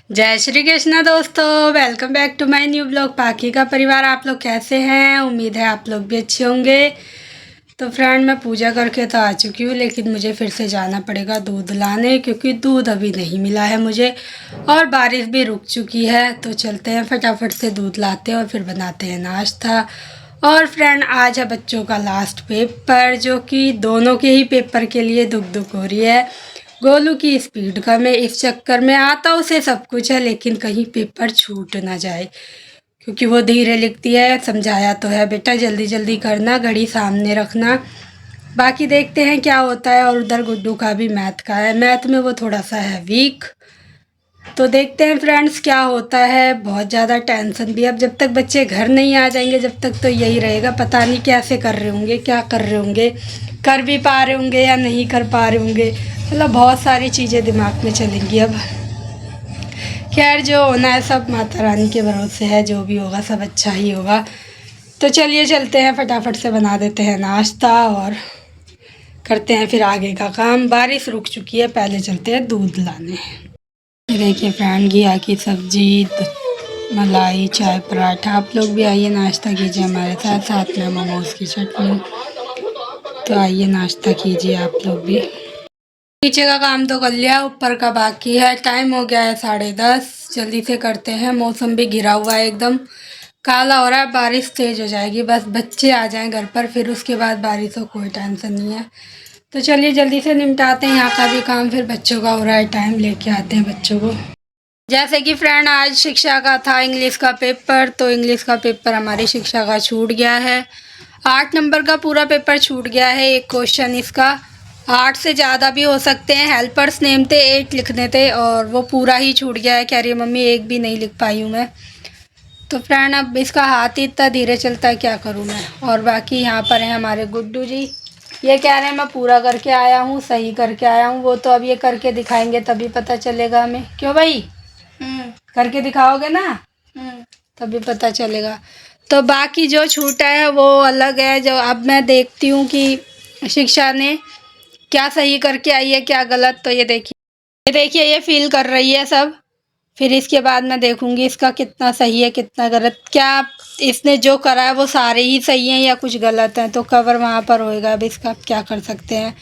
जय श्री कृष्णा दोस्तों, welcome back to my new blog. पाकी का परिवार, आप लोग कैसे हैं? उम्मीद है आप लोग भी अच्छे होंगे। तो फ्रेंड, मैं पूजा करके तो आ चुकी हूँ, लेकिन मुझे फिर से जाना पड़ेगा दूध लाने, क्योंकि दूध अभी नहीं मिला है मुझे और बारिश भी रुक चुकी है। तो चलते हैं, फटाफट से दूध लाते हैं और फिर बनाते हैं नाश्ता। और फ्रेंड, आज है बच्चों का लास्ट पेपर, जो कि दोनों के ही पेपर के लिए दुख दुख हो रही है। गोलू की स्पीड कम है, इस चक्कर में आता उसे सब कुछ है, लेकिन कहीं पेपर छूट ना जाए, क्योंकि वो धीरे लिखती है। समझाया तो है बेटा जल्दी जल्दी करना, घड़ी सामने रखना। बाकी देखते हैं क्या होता है। और उधर गुड्डू का भी मैथ का है, मैथ में वो थोड़ा सा है वीक। तो देखते हैं फ्रेंड्स क्या होता है। बहुत ज़्यादा टेंशन भी, अब जब तक बच्चे घर नहीं आ जाएंगे जब तक तो यही रहेगा। पता नहीं कैसे कर रहे होंगे, क्या कर रहे होंगे, कर भी पा रहे होंगे या नहीं कर पा रहे होंगे। मतलब बहुत सारी चीज़ें दिमाग में चलेंगी अब। खैर, जो होना है सब माता रानी के भरोसे है, जो भी होगा सब अच्छा ही होगा। तो चलिए चलते हैं, फटाफट से बना देते हैं नाश्ता और करते हैं फिर आगे का काम। बारिश रुक चुकी है, पहले चलते हैं दूध लाने। ये देखिए फ्रेंड, घिया की सब्जी, मलाई, चाय, पराठा। आप लोग भी आइए नाश्ता कीजिए हमारे साथ, साथ में मोमोज की चटनी। तो आइए नाश्ता कीजिए आप लोग भी। नीचे का काम तो कर लिया, ऊपर का बाकी है। टाइम हो गया है 10:30, जल्दी से करते हैं। मौसम भी घिरा हुआ है, एकदम काला हो रहा है। बारिश तेज हो जाएगी, बस बच्चे आ जाएं घर पर, फिर उसके बाद बारिश हो, कोई टेंशन नहीं है। तो चलिए जल्दी से निपटाते हैं यहाँ का भी काम, फिर बच्चों का हो रहा है टाइम, लेके आते हैं बच्चों को। जैसे कि फ्रेंड, आज शिक्षा का था इंग्लिश का पेपर, तो इंग्लिश का पेपर हमारी शिक्षा का छूट गया है। 8 नंबर का पूरा पेपर छूट गया है। एक क्वेश्चन इसका 8 से ज़्यादा भी हो सकते हैं। हेल्पर्स नेम थे, 8 लिखने थे और वो पूरा ही छूट गया है। कह रही है मम्मी एक भी नहीं लिख पाई हूँ मैं। तो फ्रेंड, अब इसका हाथ ही इतना धीरे चलता है, क्या करूँ मैं। और बाकी यहाँ पर है हमारे गुड्डू जी, ये कह रहे हैं मैं पूरा करके आया हूँ, सही करके आया हूँ। वो तो अब ये करके दिखाएंगे तभी पता चलेगा हमें, क्यों भाई? करके दिखाओगे ना, तभी पता चलेगा। तो बाकी जो छूटा है वो अलग है। जो अब मैं देखती हूँ कि शिक्षा ने क्या सही करके आई है, क्या गलत। तो ये देखिए ये फील कर रही है सब। फिर इसके बाद मैं देखूंगी इसका कितना सही है कितना गलत। क्या इसने जो करा है वो सारे ही सही हैं या कुछ गलत हैं, तो कवर वहाँ पर होएगा। अब इसका क्या कर सकते हैं।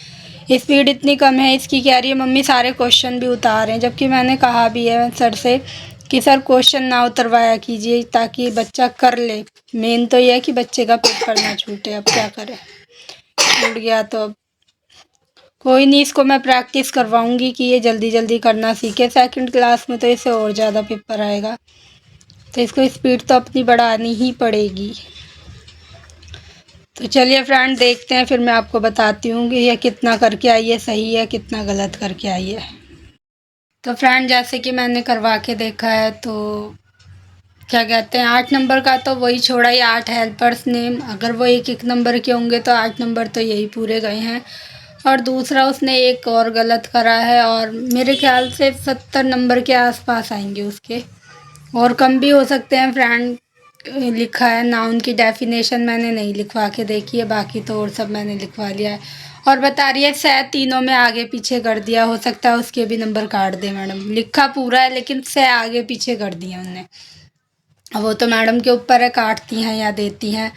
स्पीड इतनी कम है इसकी। कह रही है मम्मी सारे क्वेश्चन भी उतार हैं, जबकि मैंने कहा भी है सर से कि सर क्वेश्चन ना उतरवाया कीजिए, ताकि बच्चा कर ले। मेन तो यह है कि बच्चे का पेपर ना छूटे। अब क्या करें, छूट गया तो अब कोई नहीं, इसको मैं प्रैक्टिस करवाऊंगी कि ये जल्दी जल्दी करना सीखे। सेकंड क्लास में तो इसे और ज़्यादा पेपर आएगा, तो इसको स्पीड तो अपनी बढ़ानी ही पड़ेगी। तो चलिए फ्रेंड, देखते हैं, फिर मैं आपको बताती हूँ कि ये कितना करके आई है सही है, कितना गलत करके आई है। तो फ्रेंड, जैसे कि मैंने करवा के देखा है, तो क्या कहते हैं 8 नंबर का तो वही छोड़ा ही। 8 हेल्पर्स नेम, अगर वो एक एक नंबर के होंगे तो 8 नंबर तो यही पूरे गए हैं। और दूसरा उसने एक और गलत करा है, और मेरे ख्याल से 70 नंबर के आसपास आएंगे उसके, और कम भी हो सकते हैं फ्रेंड। लिखा है नाउन की डेफिनेशन मैंने नहीं लिखवा के देखी है, बाकी तो और सब मैंने लिखवा लिया है। और बता रही है शायद तीनों में आगे पीछे कर दिया, हो सकता है उसके भी नंबर काट दे मैडम। लिखा पूरा है लेकिन से आगे पीछे कर दिया उनने। अब वो तो मैडम के ऊपर है, काटती हैं या देती हैं।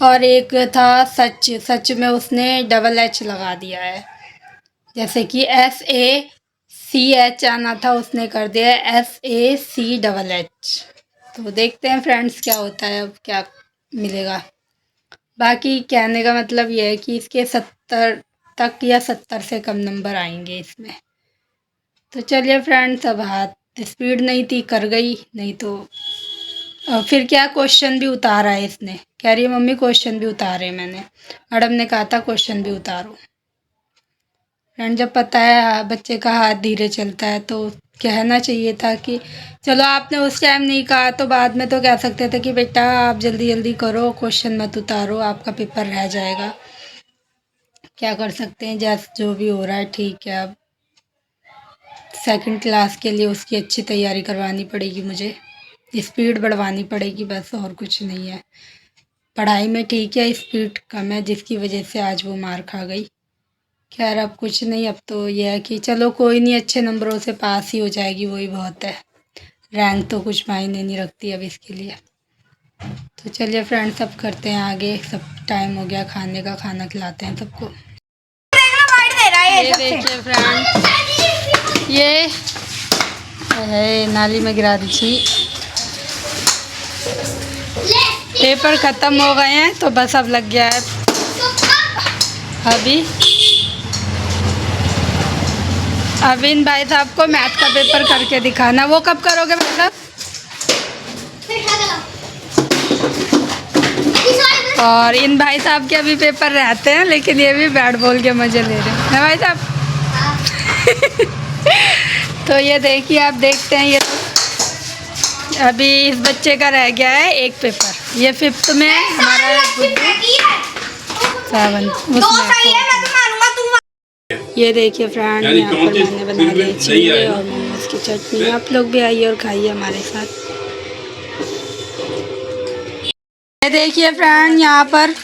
और एक था सच, सच में उसने डबल एच लगा दिया है, जैसे कि SACH आना था, उसने कर दिया SACH। तो देखते हैं फ्रेंड्स क्या होता है, अब क्या मिलेगा। बाकी कहने का मतलब ये है कि इसके 70 तक या 70 से कम नंबर आएंगे इसमें। तो चलिए फ्रेंड्स, अब हाथ स्पीड नहीं थी, कर गई, नहीं तो फिर क्या क्वेश्चन भी उतारा है इसने। कह रही है मम्मी क्वेश्चन भी उतारे मैंने, मैडम ने कहा था क्वेश्चन भी उतारो। फ्रेंड, जब पता है बच्चे का हाथ धीरे चलता है तो कहना चाहिए था कि चलो, आपने उस टाइम नहीं कहा तो बाद में तो कह सकते थे कि बेटा आप जल्दी जल्दी करो, क्वेश्चन मत उतारो, आपका पेपर रह जाएगा। क्या कर सकते हैं, जैसे जो भी हो रहा है ठीक है। अब सेकंड क्लास के लिए उसकी अच्छी तैयारी करवानी पड़ेगी मुझे, स्पीड बढ़वानी पड़ेगी, बस और कुछ नहीं है। पढ़ाई में ठीक है, स्पीड कम है, जिसकी वजह से आज वो मार खा गई। खैर अब कुछ नहीं, अब तो यह है कि चलो कोई नहीं, अच्छे नंबरों से पास ही हो जाएगी, वही बहुत है। रैंक तो कुछ मायने नहीं रखती अब इसके लिए। तो चलिए फ्रेंड्स, सब करते हैं आगे, सब टाइम हो गया खाने का, खाना खिलाते हैं सबको। ये देखिए फ्रेंड्स, ये है नाली में गिरा दी थी। पेपर ख़त्म हो गए हैं तो बस अब लग गया है अभी इन भाई साहब को मैथ का पेपर करके दिखाना। वो कब करोगे भाई साहब? और इन भाई साहब के अभी पेपर रहते हैं, लेकिन ये भी बैट बॉल के मज़े ले रहे हैं ना भाई साहब। तो ये देखिए, आप देखते हैं, ये अभी इस बच्चे का रह गया है एक पेपर। ये 5th में हमारा ये देखिए फ्रेंड, यहाँ पर मैंने बना ली चीले और मोमोज की चटनी। आप लोग भी आइए और खाइए हमारे साथ। ये देखिए फ्रेंड, यहाँ पर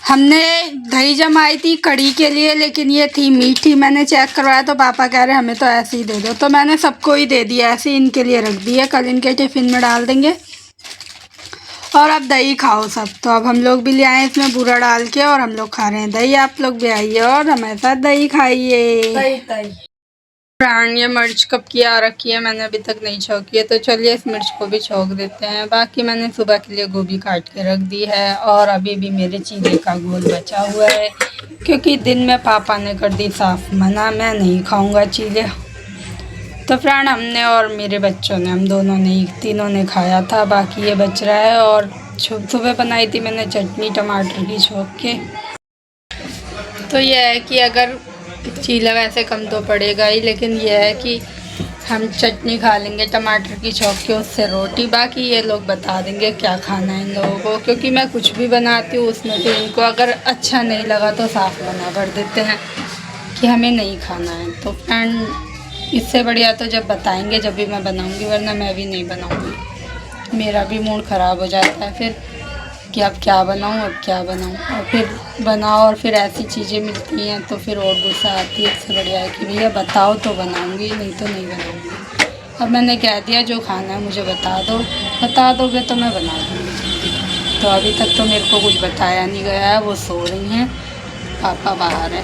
हमने दही जमाई थी कड़ी के लिए, लेकिन ये थी मीठी। मैंने चेक करवाया तो पापा कह रहे हमें तो ऐसे ही दे दो, तो मैंने सबको ही दे दिया ऐसे ही, इनके लिए रख दी है, कल इनके टिफ़िन में डाल देंगे। और अब दही खाओ सब। तो अब हम लोग भी ले आए इसमें बूरा डाल के, और हम लोग खा रहे हैं दही। आप लोग भी आइए और हमारे साथ दही खाइए। फ्रेंड, ये मिर्च कब की आ रखी है, मैंने अभी तक नहीं छौंकी है, तो चलिए इस मिर्च को भी छौंक देते हैं। बाकी मैंने सुबह के लिए गोभी काट के रख दी है, और अभी भी मेरे चीले का घोल बचा हुआ है, क्योंकि दिन में पापा ने कर दी साफ मना, मैं नहीं खाऊंगा चीले। तो फ्रेंड, हमने और मेरे बच्चों ने, हम दोनों ने, तीनों ने खाया था, बाकी ये बच रहा है। और सुबह बनाई थी मैंने चटनी टमाटर की छौंक के। तो ये है कि अगर चीला वैसे कम तो पड़ेगा ही, लेकिन यह है कि हम चटनी खा लेंगे टमाटर की छौंक के, उससे रोटी। बाकी ये लोग बता देंगे क्या खाना है इन लोगों को, क्योंकि मैं कुछ भी बनाती हूँ उसमें फिर इनको अगर अच्छा नहीं लगा तो साफ मना कर देते हैं कि हमें नहीं खाना है। तो फ्रेंड, इससे बढ़िया तो जब बताएंगे जब भी मैं बनाऊँगी, वरना मैं भी नहीं बनाऊँगी। मेरा भी मूड ख़राब हो जाता है फिर कि अब क्या बनाऊँ, अब क्या बनाऊँ, और फिर बनाओ और फिर ऐसी चीज़ें मिलती हैं तो फिर और गुस्सा आती है। इससे बढ़िया है कि भैया बताओ तो बनाऊँगी, नहीं तो नहीं बनाऊँगी। अब मैंने कह दिया जो खाना है मुझे बता दोगे तो मैं बना दूँगी। तो अभी तक तो मेरे को कुछ बताया नहीं गया है, वो सो रही हैं, पापा बाहर है।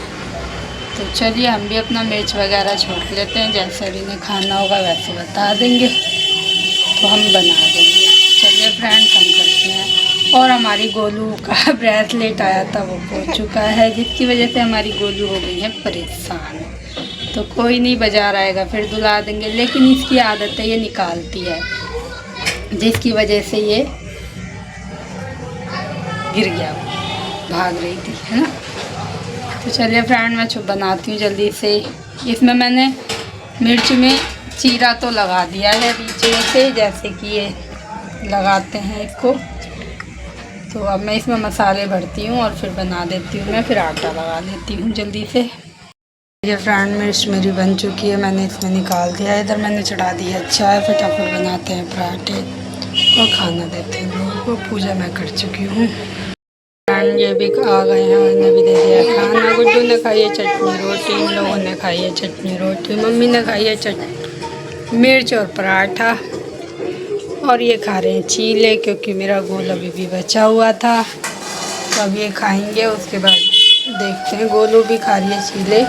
तो चलिए हम भी अपना मिर्च वगैरह छोंक लेते हैं, जैसे भी इन्हें खाना होगा वैसे बता देंगे तो हम बना देंगे। चलिए फ्रेंड्स, हम करते हैं। और हमारी गोलू का ब्रेसलेट आया था, वो खो चुका है, जिसकी वजह से हमारी गोलू हो गई है परेशान। तो कोई नहीं, बाजार आएगा फिर दुला देंगे, लेकिन इसकी आदत है ये निकालती है, जिसकी वजह से ये गिर गया, भाग रही थी, है ना। तो चलिए फ्रेंड, मैं बनाती हूँ जल्दी से। इसमें मैंने मिर्च में चीरा तो लगा दिया है बीच से, जैसे कि ये लगाते हैं इसको। तो अब मैं इसमें मसाले भरती हूँ और फिर बना देती हूँ, मैं फिर आटा लगा लेती हूँ जल्दी से। ये फ्रेंड, मिर्च मेरी बन चुकी है, मैंने इसमें निकाल दिया है। इधर मैंने चढ़ा दिया चाय, फटाफट बनाते हैं पराठे और खाना देते हैं लोगों को। पूजा मैं कर चुकी हूँ। फ्रेंड, ये भी आ गए हैं, उन्हें भी दे दिया खाना। गुड्डू ने खाई है चटनी रोटी, इन लोगों ने खाई है चटनी रोटी, मम्मी ने खाई है मिर्च और पराठा, और ये खा रहे हैं चीले, क्योंकि मेरा गोल अभी भी बचा हुआ था। तो अब ये खाएंगे, उसके बाद देखते हैं। गोलू भी खा रही है चीले,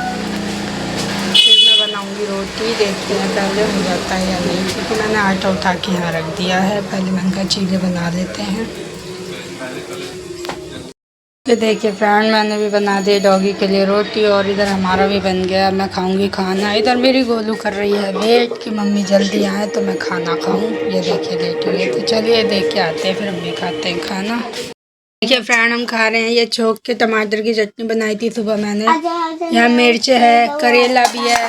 फिर मैं बनाऊंगी रोटी, देखते हैं पहले हो जाता है या नहीं, क्योंकि मैंने आटा उठा के यहाँ रख दिया है। पहले मैंने कहा चीले बना लेते हैं। ये देखिए फ्रेंड, मैंने भी बना दी डॉगी के लिए रोटी, और इधर हमारा भी बन गया। मैं खाऊंगी खाना। इधर मेरी गोलू कर रही है वेट कि मम्मी जल्दी आए तो मैं खाना खाऊं। ये देखिए लेट हुई है, तो चलिए देख के आते हैं, फिर हम भी खाते हैं खाना। देखिए फ्रेंड, हम खा रहे हैं ये छौंक के टमाटर की चटनी बनाई थी सुबह मैंने। यहाँ मिर्च है, करेला भी है,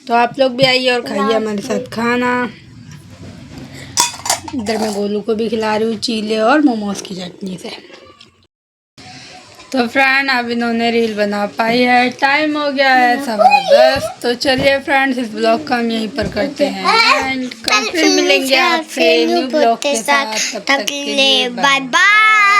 तो आप लोग भी आइए और खाइए हमारे साथ खाना। इधर मैं गोलू को भी खिला रही हूँ चीले और मोमोज की चटनी से। तो फ्रेंड, अब इन्होंने रील बना पाई है, टाइम हो गया है 10:15। तो चलिए फ्रेंड्स, इस ब्लॉग का हम यहीं पर करते हैं एंड कल फिर मिलेंगे आपसे न्यू ब्लॉग के साथ। तब तक के लिए बाय बाय।